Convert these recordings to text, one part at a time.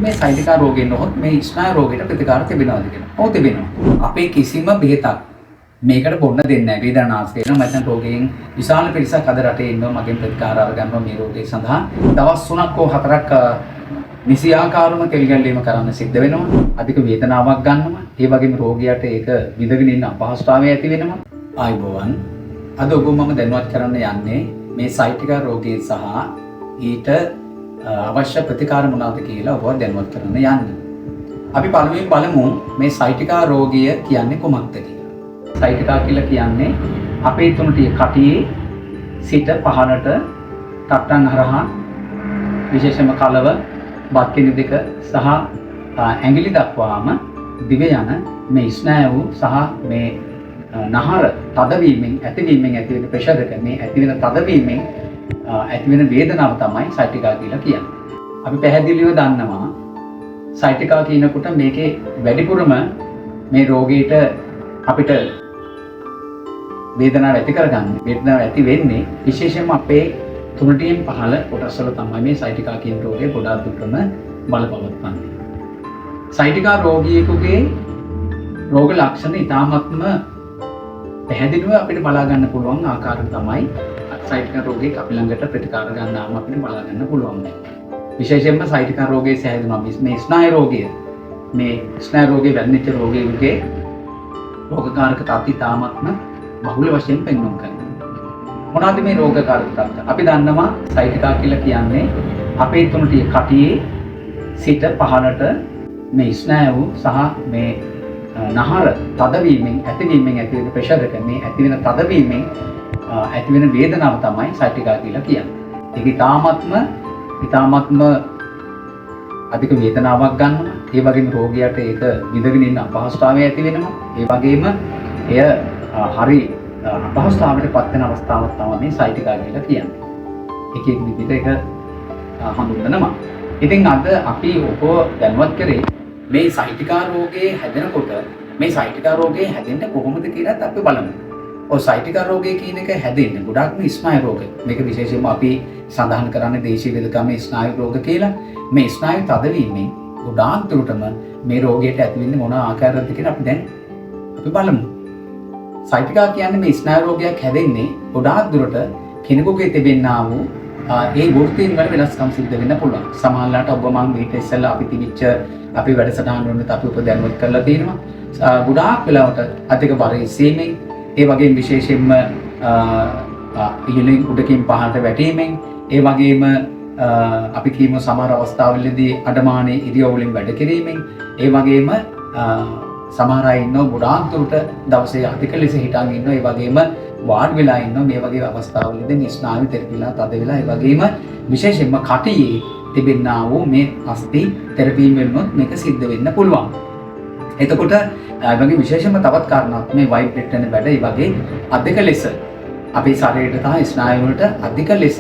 මේ සෛලිකා රෝගයෙන් නොහොත් මේ ස්නායු රෝගයට ප්‍රතිකාර තිබෙනවද කියලා. ඔව් තිබෙනවා. අපේ කිසිම බෙහෙතක් මේකට බොන්න දෙන්නේ නැහැ. වේදනානාශක වෙන මැදන් රෝගයෙන් විශාල පිරිසක් අද රටේ ඉන්නවා. මගෙන් ප්‍රතිකාර අරගන්නවා මේ රෝගය සඳහා. දවස් 3ක් හෝ 4ක් නිසි ආකාරම තෙල් ගැල්වීම කරන්න සිද්ධ වෙනවා. අධික වේදනාවක් ගන්නවා. ඒ වගේම රෝගියාට ඒක විඳගෙන ඉන්න අපහසුතාවය ඇති වෙනවා. ආයුබෝවන්. අද ඔබ මම දැනුවත් කරන්න යන්නේ මේ සයිටිකා රෝගය සහ ඊට අවශ්‍ය ප්‍රතිකාර මොනවාද කියලා ඔබව දැනුවත් කරන්න යන්නේ. අපි පළමුවෙන් බලමු මේ සයිටිකා රෝගය කියන්නේ කොහොමද කියලා. සයිටිකා කියලා කියන්නේ අපේ තුනටිය කටියේ සිට පහළට තට්ටන් හරහා විශේෂම කලව බත් කෙනි දෙක සහ ඇඟිලි දක්වාම දිව යන මේ ස්නායු සහ මේ නහර තදවීමෙන් ඇතිවීමෙන් ඇතිවෙන ප්‍රෙෂර් එක මේ ඇතිවෙන තදවීමෙන් ඇතිවෙන වේදනාව තමයි සයිටිකා කියලා කියන්නේ. අපි පැහැදිලිව දන්නවා සයිටිකා කියනකොට මේකේ වැඩිපුරම මේ රෝගීට අපිට වේදනාව ඇති කරගන්නේ වේදනාව ඇති වෙන්නේ විශේෂයෙන්ම අපේ තුනටියෙන් පහළ කොටස් වල තමයි මේ සයිටිකා කියන රෝගය ගොඩාක් දුරටම බලපවත්වන්නේ. සයිටිකා රෝගියෙකුගේ රෝග ලක්ෂණ ඉතාමත්ම පැහැදිලිව අපිට බලා ගන්න පුළුවන් ආකාරය තමයි සයිටිකා රෝගයේ අපි ළඟට ප්‍රතිකාර ගන්නාම අපිට බලා ගන්න පුළුවන්. විශේෂයෙන්ම සයිටිකා රෝගයේ සෑහෙනවා මේ ස්නායු රෝගය. මේ ස්නායු රෝගයේ වැළඳිච්ච රෝගියෙකුගේ රෝගකාරක තත්ත්වය ඉතාමත්ම බහුල වශයෙන් පෙන්වන්න කරනවා. මොනවාද මේ රෝගකාරක තත්ත්ව? අපි දන්නවා සයිටිකා කියලා කියන්නේ අපේ තුනටිය කටියේ සිට පහළට මේ ස්නායු සහ මේ නහර තදවීමෙන් ඇතිවීමෙන් ඇතිවෙන ප්‍රෙෂර් එක මේ ඇතිවෙන තදවීමෙන් ඇතිවෙන වේදනාව තමයි සයිටිකා කියලා කියන්නේ. ඒක ඉතාමත්ම අධික වේදනාවක් ගන්නවා. ඒ වගේම රෝගියාට ඒක විඳගෙන ඉන්න අපහසුතාවය ඇති වෙනවා. ඒ වගේම එය හරි අපහසුතාවයට පත් වෙන අවස්ථාවක් තමයි මේ සයිටිකා කියලා කියන්නේ. එක එක විදිහට ඒක හඳුන්වනවා. ඉතින් අද අපි ඔබ දැනුවත් කරේ මේ සයිටිකා රෝගයේ හැදෙනකොට මේ සයිටිකා රෝගයේ හැදෙන්නේ කොහොමද කියලාත් අපි බලමු. ඔය සයිටිකා රෝගය කියන එක හැදෙන්නේ ගොඩක්ම ස්නායු රෝග. මේක විශේෂයෙන්ම අපි සඳහන් කරන්නේ දේශීය වෙදකමේ ස්නායු රෝග කියලා. මේ ස්නායු තදවීමෙන් ගොඩාක් දුරටම මේ රෝගයට ඇති වෙන්නේ මොන ආකාරයකද කියලා අපි දැන් බලමු. සයිටිකා කියන්නේ මේ ස්නායු රෝගයක් හැදෙන්නේ ගොඩාක් දුරට කෙනෙකුගේ තිබෙන්නා වූ ඒ වෘත්තීන් වල වෙනස්කම් සිද්ධ වෙන්න පුළුවන්. සමහරවිට ඔබ මම මේක ඉස්සෙල්ලා අපි තිබිච්ච අපි වැඩසටහන් වලත් අපි උපදැනුවත් කරලා තියෙනවා. ගොඩාක් වෙලාවට අධික බර ඉසීමෙන් ඒ වගේම විශේෂයෙන්ම ඉහළින් උඩකින් පහළට වැටීමෙන් ඒ වගේම අපි කියමු සමහර අවස්ථාවලදී අඩමානයේ ඉරියව් වලින් වැඩ කිරීමෙන් ඒ වගේම සමහර අය ඉන්නවා ගොඩාක් දුරට දවසේ අධික ලෙස හිටන් ඉන්නවා. ඒ වගේම වාඩි වෙලා ඉන්නවා. මේ වගේ අවස්ථාවලදී මේ ස්නායු තෙරපිලා තද වෙලා ඒ වගේම විශේෂයෙන්ම කටියේ තිබෙනා වූ මේ අස්ථි තෙරපීම් වෙනොත් මේක සිද්ධ වෙන්න පුළුවන්. එතකොට ඒ වගේ විශේෂයෙන්ම තවත් කාරණාවක් මේ වයිබ්‍රේට් වෙන වැඩ ඒ වගේ අධික ලෙස අපේ ශරීරයට තහ ස්නායු වලට අධික ලෙස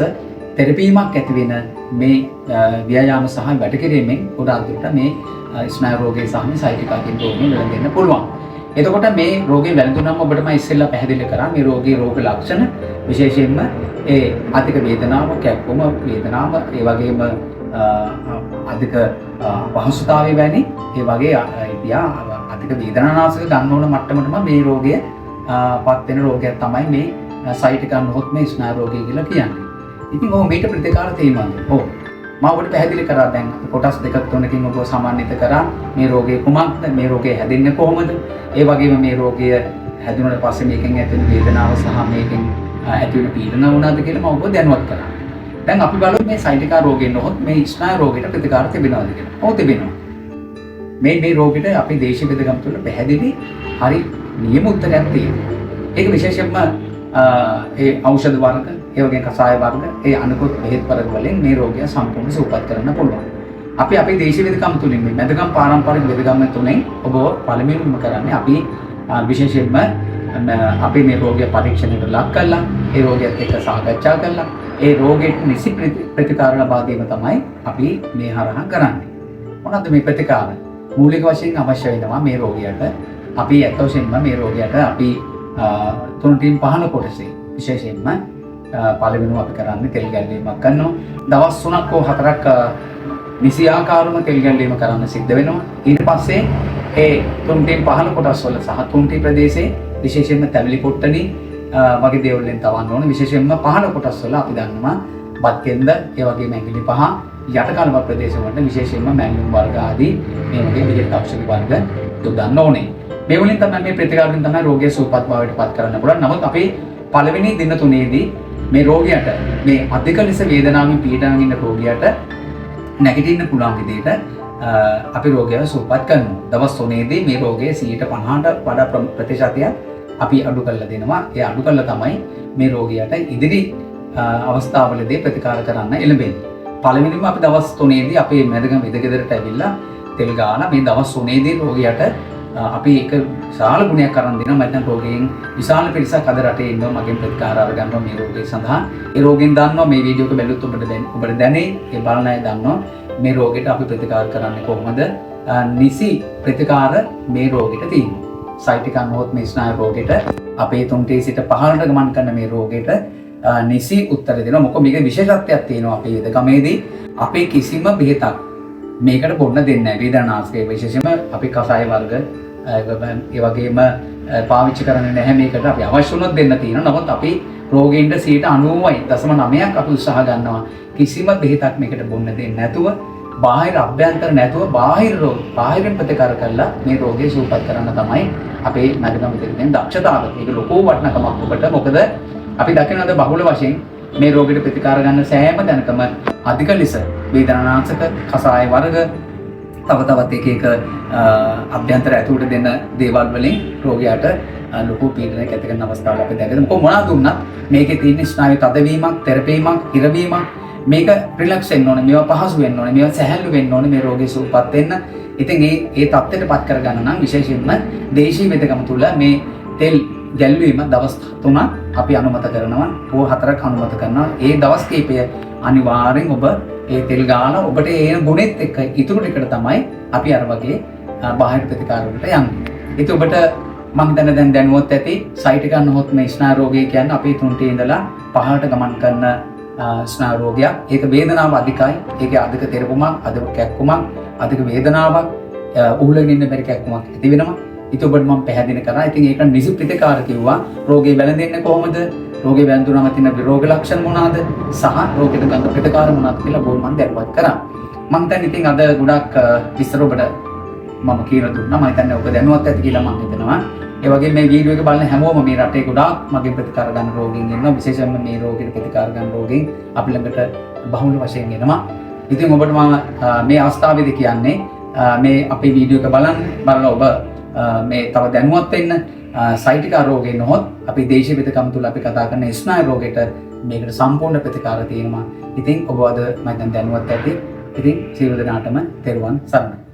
තෙරපීමක් ඇති වෙන මේ ව්‍යායාම සහ වැඩ කිරීමෙන් ගොඩාක් දුරට මේ ස්නායු රෝගය සහ මේ සයිටිකා කියන රෝගය වැළඳෙන්න පුළුවන්. එතකොට මේ රෝගේ වැළඳුනම ඔබට මම ඉස්සෙල්ලා පැහැදිලි කරා මේ රෝගී රෝග ලක්ෂණ විශේෂයෙන්ම ඒ අධික වේදනාව, කැක්කුම වේදනාව, ඒ වගේම අධික අපහසුතාවය වැනි ඒ වගේ අධික වේදනානාශක ගන්න ඕන මට්ටමටම මේ රෝගය පත් වෙන රෝගයක් තමයි මේ සයිටිකා නොහොත් මේ ස්නායු රෝගය කියලා කියන්නේ. ඉතින් මේකට ප්‍රතිකාර තියෙනවද? මම ඔබට පැහැදිලි කරා දැන් කොටස් දෙකක් තුනකින් ඔබ සමන්විත කරා මේ රෝගය කුමක්ද, මේ රෝගය හැදෙන්නේ කොහොමද, ඒ වගේම මේ රෝගය හැදුනට පස්සේ මේකෙන් ඇතිවෙන වේදනාව සහ මේකෙන් ඇතිවෙන පීඩන මොනවාද කියලා මම ඔබ දැනුවත් කරා. දැන් අපි බලමු මේ සයිටිකා රෝගයෙන් නොහොත් මේ ස්නායු රෝගයට ප්‍රතිකාර තිබෙනවද කියලා. ඔව් තිබෙනවා. මේ රෝගෙට අපි දේශීය වෙදකම් තුළ පැහැදිලි හරි නියම උත්තරයක් තියෙනවා. ඒක විශේෂයෙන්ම ඒ ඖෂධ වර්ග, ඒ වගේ කසාය වර්ග, ඒ අනිකුත් බෙහෙත් වර්ග වලින් මේ රෝගය සම්පූර්ණ සුවපත් කරන්න පුළුවන්. අපි අපේ දේශීය වෙදකම් තුලින් මේ මෙදකම් පාරම්පරික වෙදකම් තුලින් ඔබ පළමුවෙන්ම කරන්නේ අපි විශේෂයෙන්ම අපි මේ රෝගය පරීක්ෂණයට ලක් කරලා ඒ රෝගයත් එක්ක සාකච්ඡා කරලා ඒ රෝගයට නිසි ප්‍රතිකාර ලබා දීම තමයි අපි මේ හරහා කරන්නේ. මොනවද මේ ප්‍රතිකාර? මූලික වශයෙන් අවශ්‍ය වෙනවා මේ රෝගියාට අපි ඇත්ත වශයෙන්ම මේ රෝගියාට අපි තුනටින් පහළ කොටසේ විශේෂයෙන්ම පළවෙනිව අපි කරන්නේ තෙල් ගැල්වීමක් කරනවා. දවස් 3ක් හෝ 4ක් නිසියාකාරම තෙල් ගැල්වීම කරන්න සිද්ධ වෙනවා. ඊට පස්සේ ඒ තුන්ටින් පහළ කොටස් වල සහ තුන්ටි ප්‍රදේශයේ විශේෂයෙන්ම තැවිලි පොට්ටනි වගේ දේවල් වලින් තවන්න ඕන. විශේෂයෙන්ම පහළ කොටස් වල අපි දන්නවා බත් කෙන්ද, ඒ වගේම ඇඟිලි පහ, යටකලම ප්‍රදේශ වලට විශේෂයෙන්ම මැල්ලුම් වර්ග ආදී මේ වගේ බෙහෙත් ඖෂධ වර්ග යොදන්න ඕනේ. මේ වලින් තමයි මේ ප්‍රතිකාරයෙන් තමයි රෝගය සුවපත් භාවයට පත් කරන්න පුළුවන්. නමුත් අපි පළවෙනි දින තුනේදී මේ රෝගියාට මේ අධික ලෙස වේදනාවෙන් පීඩාවෙන් ඉන්න රෝගියාට නැගිටින්න පුළුවන් විදිහට අපි රෝගයව සුවපත් කරනවා. දවස් 3ේදී මේ රෝගයේ 50%ට වඩා ප්‍රතිශතයක් අපි අඩු කරලා දෙනවා. ඒ අඩු කරලා තමයි මේ රෝගියාට ඉදිරි අවස්ථාවලදී ප්‍රතිකාර කරන්න එළඹෙන්නේ. පළවෙනිම අපි දවස් 3ේදී අපේ මැදගම ඉදගෙදරට ඇවිල්ලා තෙල් ගාලා මේ දවස් 3ේදී රෝගියාට අපි එක විශාල ගුණයක් අරන් දෙනවා. මම දැන් රෝගීන් විශාල පිරිසක් අද රටේ ඉන්නවා මගෙන් ප්‍රතිකාර අරගන්නවා මේ රෝගය සඳහා. ඒ රෝගීන් දන්නවා මේ වීඩියෝ එක බැලුවොත් ඔබට දැනේ. ඒ බලන අය දන්නවා මේ රෝගයට අපි ප්‍රතිකාර කරන්නේ කොහොමද? නිසි ප්‍රතිකාර මේ රෝගයට තියෙනවා. සයිටිකා නොහොත් මේ ස්නායු රෝගයට අපේ තුන්ටේ සිට පහළට ගමන් කරන මේ රෝගයට නිසි උත්තර දෙනවා. මොකද මේක විශේෂත්වයක් තියෙනවා අපේ වෙදකමේදී. අපේ කිසිම බෙහෙතක් මේකට බොන්න දෙන්නේ නැහැ. වේදනානාශක විශේෂයෙන්ම අපි කසාය වර්ග ඒ වගේම පාවිච්චි කරන්නේ නැහැ. මේකට අපි අවශ්‍ය වුණොත් දෙන්න තියෙනවා. නමුත් අපි රෝගීන්ට 90.9ක් අපි උත්සාහ ගන්නවා කිසිම බෙහෙතක් මේකට බොන්න දෙන්නේ නැතුව, බාහිර අභ්‍යන්තර නැතුව බාහිරින් ප්‍රතිකාර කරලා මේ රෝගය සුවපත් කරන්න තමයි අපේ මැදගම දෙන්නේ දක්ෂතාව. මේක ලොකු වටිනකමක් ඔබට. මොකද අපි දකිනවද බහුල වශයෙන් මේ රෝගයට ප්‍රතිකාර ගන්න සෑම දැනකම අධික ලෙස වේදනානාශක, කසාය වර්ග, තව එක අභ්‍යන්තර ඇතුළට දෙන දේවල් වලින් රෝගියාට ලොකු පීඩනයක් ඇති කරන අවස්ථාවල අපි දැකලා මොකද මොනවද දුන්නත් මේකේ තියෙන ස්නායු තදවීමක්, තෙරපීමක්, හිරවීමක්, මේක රිලැක්ස් වෙන්න ඕනේ, මේවා පහසු වෙන්න ඕනේ, මේවා සැහැල්ලු වෙන්න ඕනේ මේ රෝගී සුවපත් වෙන්න. ඉතින් ඒ தත්ත්වයටපත් කරගන්න නම් විශේෂයෙන්ම දේශීය වෙදකම තුල මේ තෙල් ගැල්වීම දවස් 3ක් අපි අනුමත කරනවා. හෝ 4ක් අනුමත කරනවා. ඒ දවස් කීපය අනිවාර්යෙන් ඔබ ඒ තෙල් ගාලා ඔබට ඒ ගුණෙත් එක්ක ඉතුරු ටිකට තමයි අපි අර වගේ බාහිර ප්‍රතිකාර වලට යන්නේ. ඉතින් ඔබට මම දැන් දැනුවත් ඇති සයිටිකා නොහොත් මේ ස්නායු රෝගය කියන්නේ අපේ තුන්ටේ ඉඳලා පහළට ගමන් කරන ස්නායු රෝගයක්. ඒක වේදනාව අධිකයි. ඒකේ අධික තෙරපුමක්, අධික කැක්කුමක්, අධික වේදනාවක්, උහුලගෙන ඉන්න බැරි කැක්කුමක් ඇති වෙනවා. ඉතින් ඔබට මම පැහැදිලි කරා. ඉතින් ඒක නිසි ප්‍රතිකාර කිව්වා. රෝගය වැළඳෙන්නේ කොහොමද? රෝගය වැළඳුනම තියෙන රෝග ලක්ෂණ මොනවාද? සහ රෝගයට ගන්න ප්‍රතිකාර මොනවාද කියලා බොහොම මම දැනුවත් කරා. මම දැන් ඉතින් අද ගොඩක් විස්තර ඔබට මම කියලා දුන්නා. මම හිතන්නේ ඔබ දැනුවත් ඇති කියලා මම හිතනවා. ඒ වගේම මේ වීඩියෝ එක බලන හැමෝම මේ රටේ ගොඩාක් මගේ ප්‍රතිකාර ගන්න රෝගීන් ඉන්නවා. විශේෂයෙන්ම මේ රෝගීට ප්‍රතිකාර ගන්න රෝගීන් අපි ළඟට බහුල වශයෙන් එනවා. ඉතින් ඔබට මම මේ අවස්ථාවේදී කියන්නේ මේ අපේ වීඩියෝ එක බලලා ඔබ මේ තව දැනුවත් වෙන්න සයිටිකා රෝගය නොහොත් අපි දේශීය වෙදකම තුල අපි කතා කරන ස්නායු රෝගයට මේකට සම්පූර්ණ ප්‍රතිකාර තියෙනවා. ඉතින් ඔබ අද මම දැනුවත් ඇති. ඉතින් සියලු දෙනාටම තෙරුවන් සරණයි.